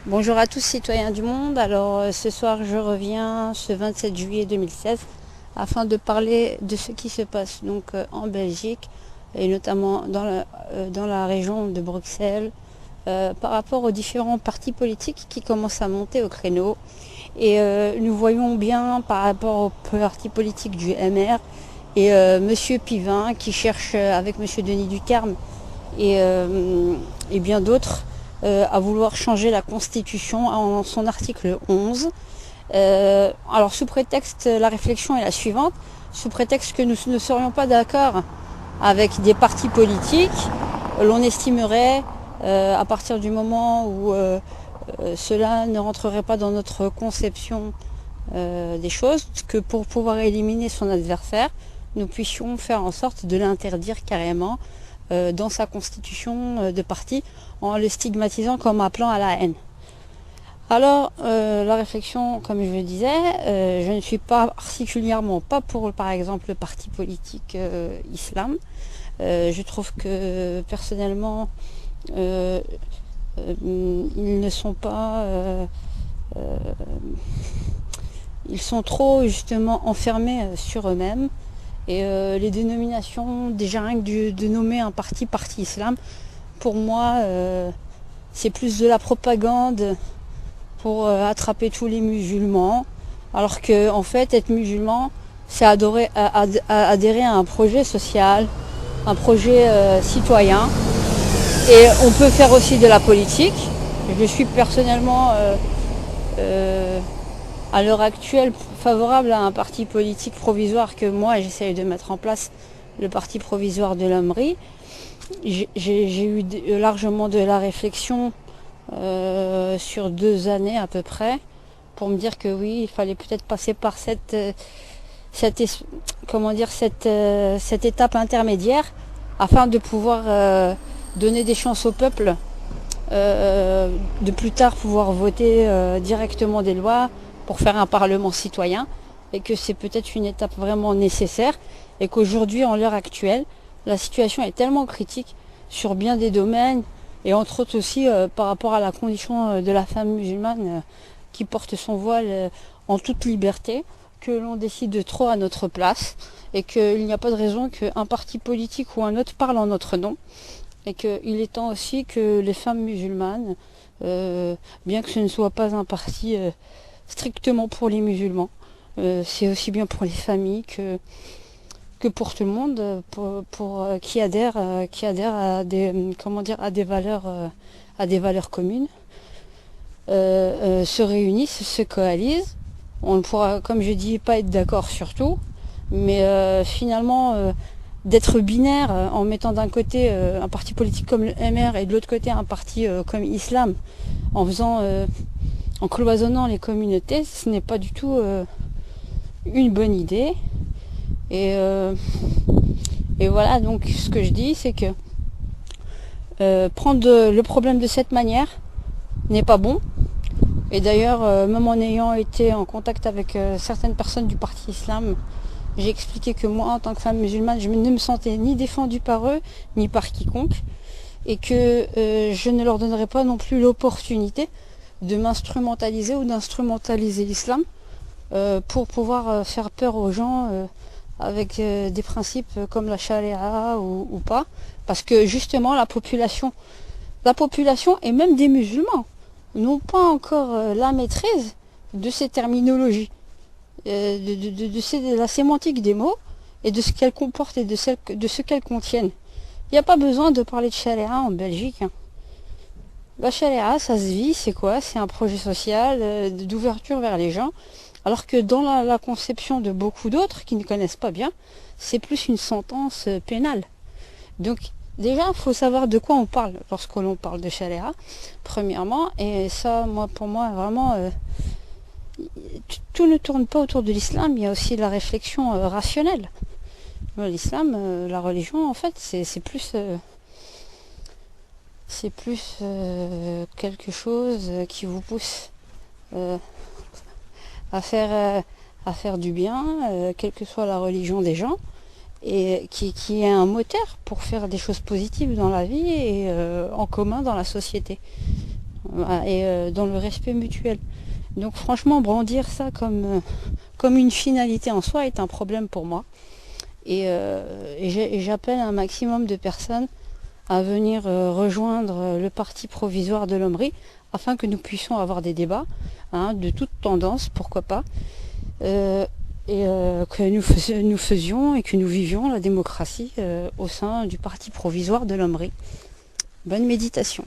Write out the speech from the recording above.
Bonjour à tous citoyens du monde. Alors ce soir je reviens ce 27 juillet 2016 afin de parler de ce qui se passe donc en Belgique et notamment dans la région de Bruxelles par rapport aux différents partis politiques qui commencent à monter au créneau. Et nous voyons bien par rapport au parti politique du MR et Monsieur Pivin qui cherche avec Monsieur Denis Ducarme et bien d'autres à vouloir changer la Constitution en son article 11. Alors sous prétexte, la réflexion est la suivante, sous prétexte que nous ne serions pas d'accord avec des partis politiques, l'on estimerait à partir du moment où cela ne rentrerait pas dans notre conception des choses, que pour pouvoir éliminer son adversaire, nous puissions faire en sorte de l'interdire carrément dans sa constitution de parti en le stigmatisant comme appelant à la haine. Alors la réflexion, comme je le disais, je ne suis pas particulièrement pas pour par exemple le parti politique islam. Je trouve que personnellement ils ne sont pas ils sont trop justement enfermés sur eux-mêmes. Et les dénominations, déjà rien que de nommer un parti islam, pour moi, c'est plus de la propagande pour attraper tous les musulmans. Alors que, en fait, être musulman, c'est adhérer à un projet social, un projet citoyen. Et on peut faire aussi de la politique. Je suis personnellement à l'heure actuelle favorable à un parti politique provisoire que moi j'essaye de mettre en place, le parti provisoire de l'Amri. J'ai eu largement de la réflexion sur 2 années à peu près pour me dire que oui, il fallait peut-être passer par cette étape intermédiaire afin de pouvoir donner des chances au peuple de plus tard pouvoir voter directement des lois pour faire un parlement citoyen, et que c'est peut-être une étape vraiment nécessaire, et qu'aujourd'hui, en l'heure actuelle, la situation est tellement critique sur bien des domaines, et entre autres aussi par rapport à la condition de la femme musulmane qui porte son voile en toute liberté, que l'on décide trop à notre place, et qu'il n'y a pas de raison qu'un parti politique ou un autre parle en notre nom, et qu'il est temps aussi que les femmes musulmanes, bien que ce ne soit pas un parti strictement pour les musulmans, c'est aussi bien pour les familles que pour tout le monde, pour qui adhère à des valeurs communes, se réunissent, se coalisent. On ne pourra, comme je dis, pas être d'accord sur tout, mais finalement d'être binaire en mettant d'un côté un parti politique comme le MR et de l'autre côté un parti comme Islam, en cloisonnant les communautés, ce n'est pas du tout une bonne idée. Et voilà, donc ce que je dis, c'est que prendre le problème de cette manière n'est pas bon. Et d'ailleurs, même en ayant été en contact avec certaines personnes du parti islam, j'ai expliqué que moi, en tant que femme musulmane, je ne me sentais ni défendue par eux, ni par quiconque, et que je ne leur donnerais pas non plus l'opportunité de m'instrumentaliser ou d'instrumentaliser l'islam pour pouvoir faire peur aux gens avec des principes comme la charia ou pas. Parce que justement, la population et même des musulmans n'ont pas encore la maîtrise de ces terminologies, de la sémantique des mots et de ce qu'elles comportent et de ce qu'elles contiennent. Il n'y a pas besoin de parler de charia en Belgique. La charia, ça se vit, c'est quoi? C'est un projet social d'ouverture vers les gens. Alors que dans la conception de beaucoup d'autres qui ne connaissent pas bien, c'est plus une sentence pénale. Donc déjà, il faut savoir de quoi on parle lorsque l'on parle de charia, premièrement. Et ça, pour moi, vraiment, tout ne tourne pas autour de l'islam. Il y a aussi la réflexion rationnelle. L'islam, la religion, en fait, c'est plus quelque chose qui vous pousse à faire du bien, quelle que soit la religion des gens, et qui est un moteur pour faire des choses positives dans la vie et en commun dans la société. et dans le respect mutuel. Donc franchement, brandir ça comme une finalité en soi est un problème pour moi. Et j'appelle un maximum de personnes à venir rejoindre le parti provisoire de l'Omri afin que nous puissions avoir des débats de toute tendance, pourquoi pas, que nous faisions et que nous vivions la démocratie au sein du parti provisoire de l'Omri. Bonne méditation.